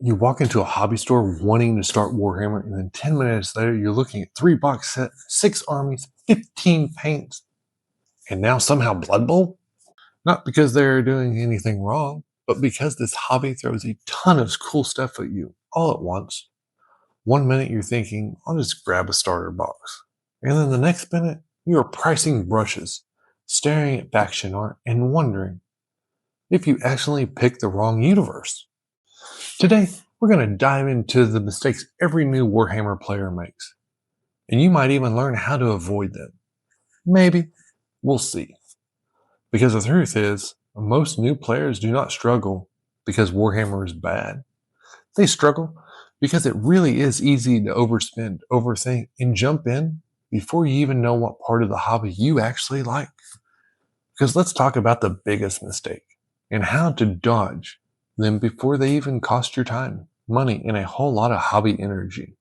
You walk into a hobby store wanting to start Warhammer, and then 10 minutes later, you're looking at 3 box set, 6 armies, 15 paints, and now somehow Blood Bowl? Not because they're doing anything wrong, but because this hobby throws a ton of cool stuff at you all at once. One minute you're thinking, I'll just grab a starter box. And then the next minute, you are pricing brushes, staring at faction art, and wondering if you actually picked the wrong universe. Today, we're going to dive into the mistakes every new Warhammer player makes. And you might even learn how to avoid them. Maybe. We'll see. Because the truth is, most new players do not struggle because Warhammer is bad. They struggle because it really is easy to overspend, overthink, and jump in before you even know what part of the hobby you actually like. Because let's talk about the biggest mistake and how to dodge them before they even cost your time, money, and a whole lot of hobby energy.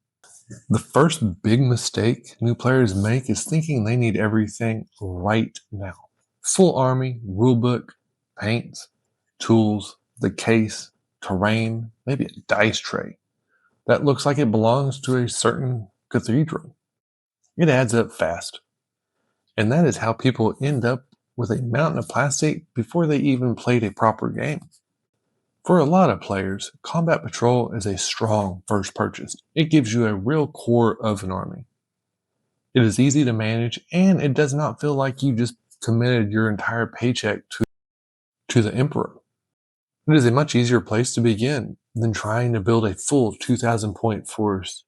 The first big mistake new players make is thinking they need everything right now. Full army, rulebook, paints, tools, the case, terrain, maybe a dice tray that looks like it belongs to a certain cathedral. It adds up fast. And that is how people end up with a mountain of plastic before they even played a proper game. For a lot of players, Combat Patrol is a strong first purchase. It gives you a real core of an army. It is easy to manage, and it does not feel like you just committed your entire paycheck to the Emperor. It is a much easier place to begin than trying to build a full 2,000 point force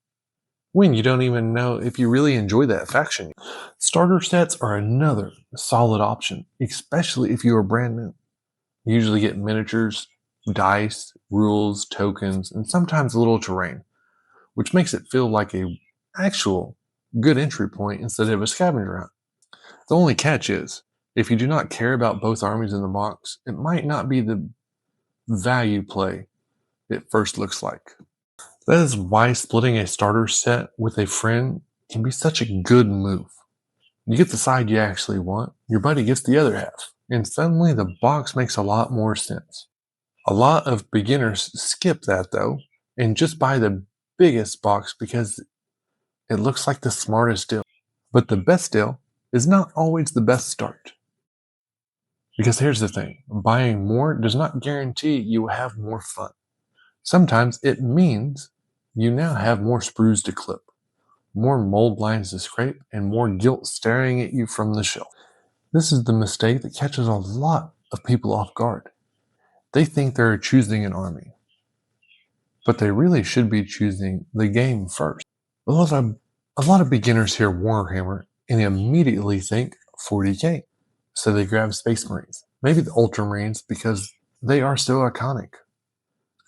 when you don't even know if you really enjoy that faction. Starter sets are another solid option, especially if you are brand new. You usually get miniatures, dice, rules, tokens, and sometimes a little terrain, which makes it feel like a actual good entry point instead of a scavenger hunt. The only catch is, if you do not care about both armies in the box, it might not be the value play it first looks like. That is why splitting a starter set with a friend can be such a good move. You get the side you actually want, your buddy gets the other half, and suddenly the box makes a lot more sense. A lot of beginners skip that though, and just buy the biggest box because it looks like the smartest deal. But the best deal is not always the best start. Because here's the thing, buying more does not guarantee you will have more fun. Sometimes it means you now have more sprues to clip, more mold lines to scrape, and more guilt staring at you from the shelf. This is the mistake that catches a lot of people off guard. They think they're choosing an army, but they really should be choosing the game first. A lot of beginners hear Warhammer and immediately think 40k, so they grab Space Marines, maybe the Ultramarines because they are so iconic.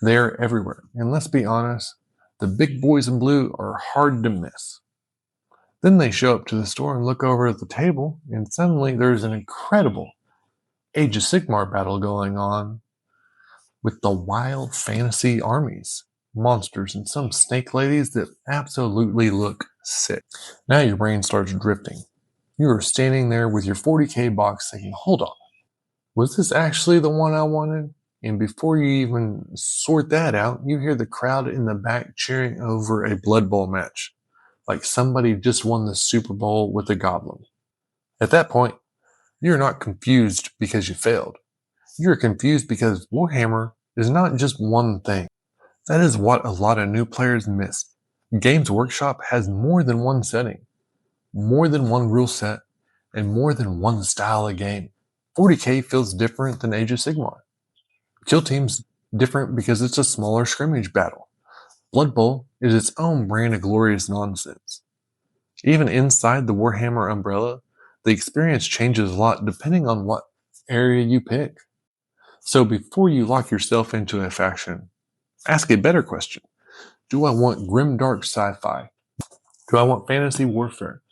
They are everywhere, and let's be honest, the big boys in blue are hard to miss. Then they show up to the store and look over at the table, and suddenly there's an incredible Age of Sigmar battle going on with the wild fantasy armies, monsters, and some snake ladies that absolutely look sick. Now your brain starts drifting. You are standing there with your 40k box thinking, hold on, was this actually the one I wanted? And before you even sort that out, you hear the crowd in the back cheering over a Blood Bowl match, like somebody just won the Super Bowl with a goblin. At that point, you're not confused because you failed. You're confused because Warhammer is not just one thing. That is what a lot of new players miss. Games Workshop has more than one setting, more than one rule set, and more than one style of game. 40k feels different than Age of Sigmar. Kill Team's different because it's a smaller scrimmage battle. Blood Bowl is its own brand of glorious nonsense. Even inside the Warhammer umbrella, the experience changes a lot depending on what area you pick. So before you lock yourself into a faction, ask a better question. Do I want grimdark sci-fi? Do I want fantasy warfare?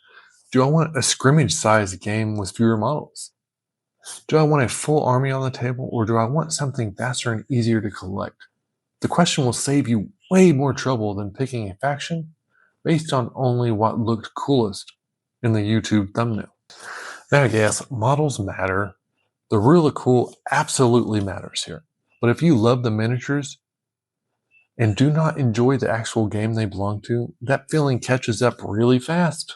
Do I want a scrimmage-sized game with fewer models? Do I want a full army on the table, or do I want something faster and easier to collect? The question will save you way more trouble than picking a faction based on only what looked coolest in the YouTube thumbnail. Now, yes, models matter. The really cool absolutely matters here. But if you love the miniatures and do not enjoy the actual game they belong to, that feeling catches up really fast.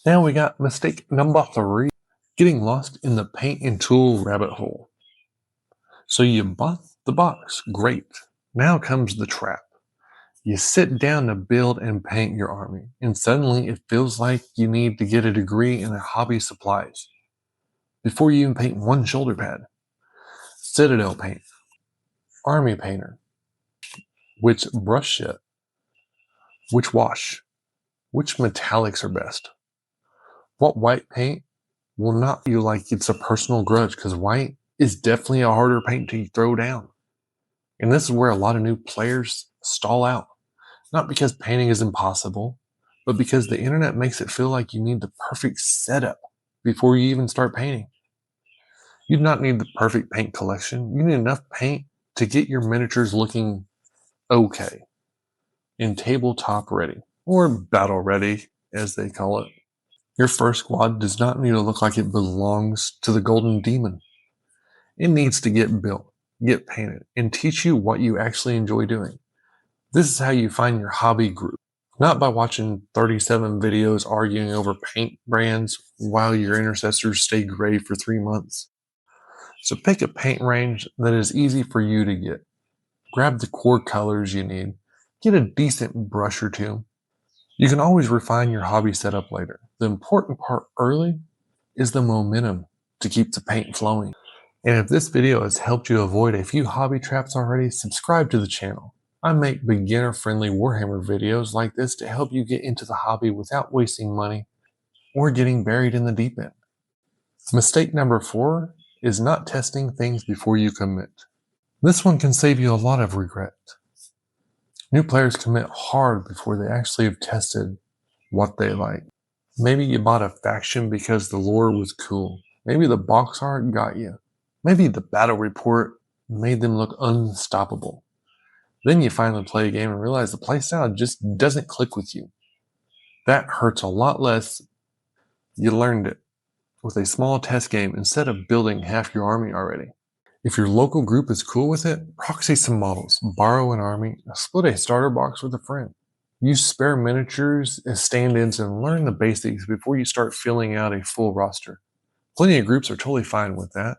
Now we got mistake number 3, getting lost in the paint and tool rabbit hole. So you bought the box, great. Now comes the trap. You sit down to build and paint your army, and suddenly it feels like you need to get a degree in hobby supplies before you even paint one shoulder pad. Citadel paint, army painter, which brush set, which wash, which metallics are best. What white paint will not feel like it's a personal grudge, because white is definitely a harder paint to throw down. And this is where a lot of new players stall out. Not because painting is impossible, but because the internet makes it feel like you need the perfect setup before you even start painting. You do not need the perfect paint collection. You need enough paint to get your miniatures looking okay and tabletop ready, or battle ready, as they call it. Your first squad does not need to look like it belongs to the Golden Demon. It needs to get built, get painted, and teach you what you actually enjoy doing. This is how you find your hobby group, not by watching 37 videos arguing over paint brands while your intercessors stay gray for 3 months. So pick a paint range that is easy for you to get. Grab the core colors you need. Get a decent brush or two. You can always refine your hobby setup later. The important part early is the momentum to keep the paint flowing. And if this video has helped you avoid a few hobby traps already, subscribe to the channel. I make beginner-friendly Warhammer videos like this to help you get into the hobby without wasting money or getting buried in the deep end. Mistake number 4 is not testing things before you commit. This one can save you a lot of regret. New players commit hard before they actually have tested what they like. Maybe you bought a faction because the lore was cool. Maybe the box art got you. Maybe the battle report made them look unstoppable. Then you finally play a game and realize the playstyle just doesn't click with you. That hurts a lot less. You learned it with a small test game instead of building half your army already. If your local group is cool with it, proxy some models, borrow an army, split a starter box with a friend. Use spare miniatures as stand-ins and learn the basics before you start filling out a full roster. Plenty of groups are totally fine with that.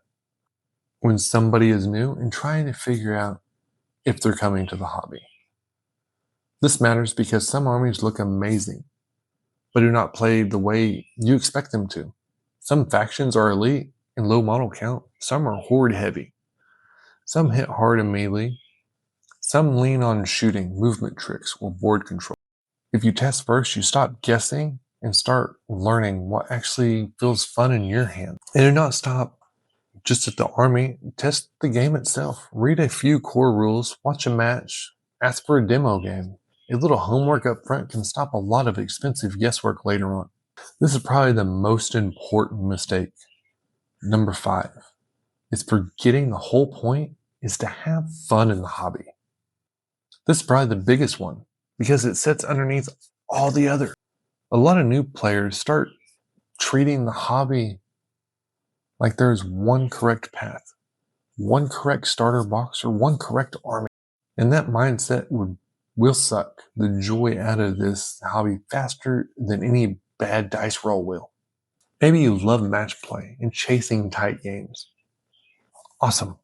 When somebody is new and trying to figure out if they're coming to the hobby. This matters because some armies look amazing, but do not play the way you expect them to. Some factions are elite and low model count. Some are horde heavy. Some hit hard in melee. Some lean on shooting, movement tricks, or board control. If you test first, you stop guessing and start learning what actually feels fun in your hand. And do not stop just at the army. Test the game itself. Read a few core rules, watch a match, ask for a demo game. A little homework up front can stop a lot of expensive guesswork later on. This is probably the most important mistake. Number 5 is forgetting the whole point is to have fun in the hobby. This is probably the biggest one because it sits underneath all the others. A lot of new players start treating the hobby like there's one correct path, one correct starter box, or one correct army. And that mindset will suck the joy out of this hobby faster than any bad dice roll will. Maybe you love match play and chasing tight games. Awesome.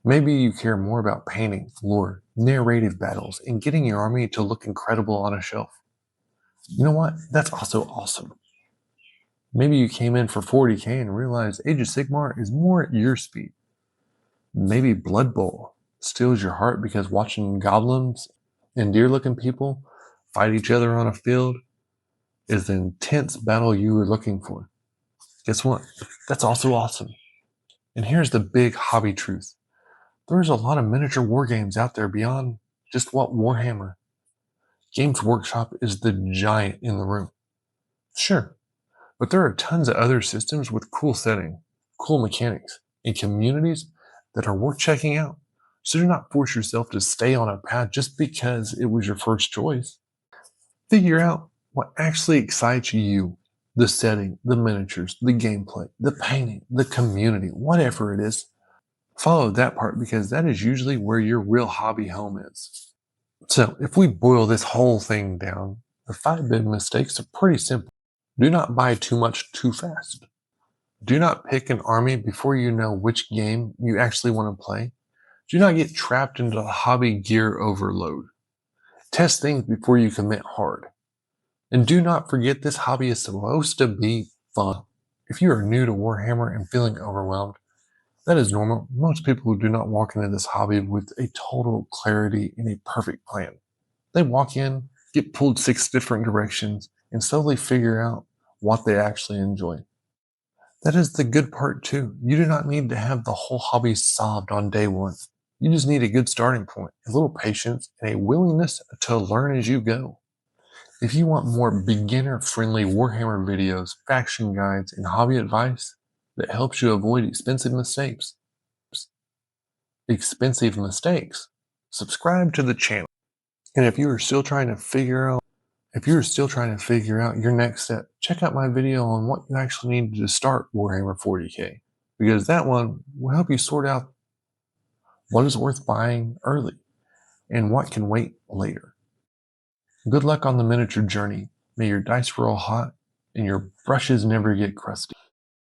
Maybe you care more about painting, lore, narrative battles, and getting your army to look incredible on a shelf. You know what? That's also awesome. Maybe you came in for 40k and realized Age of Sigmar is more at your speed. Maybe Blood Bowl steals your heart because watching goblins and deer-looking people fight each other on a field is the intense battle you were looking for. Guess what? That's also awesome. And here's the big hobby truth. There's a lot of miniature war games out there beyond just what Warhammer. Games Workshop is the giant in the room. Sure, but there are tons of other systems with cool setting, cool mechanics, and communities that are worth checking out. So do not force yourself to stay on a path just because it was your first choice. Figure out what actually excites you. The setting, the miniatures, the gameplay, the painting, the community, whatever it is. Follow that part because that is usually where your real hobby home is. So, if we boil this whole thing down, the 5 big mistakes are pretty simple. Do not buy too much too fast. Do not pick an army before you know which game you actually want to play. Do not get trapped into the hobby gear overload. Test things before you commit hard. And do not forget this hobby is supposed to be fun. If you are new to Warhammer and feeling overwhelmed, that is normal. Most people do not walk into this hobby with a total clarity and a perfect plan. They walk in, get pulled 6 different directions, and slowly figure out what they actually enjoy. That is the good part too. You do not need to have the whole hobby solved on day one. You just need a good starting point, a little patience, and a willingness to learn as you go. If you want more beginner-friendly Warhammer videos, faction guides, and hobby advice that helps you avoid expensive mistakes, subscribe to the channel. And if you are still trying to figure out your next step, check out my video on what you actually need to start Warhammer 40K, because that one will help you sort out what is worth buying early and what can wait later. Good luck on the miniature journey. May your dice roll hot and your brushes never get crusty.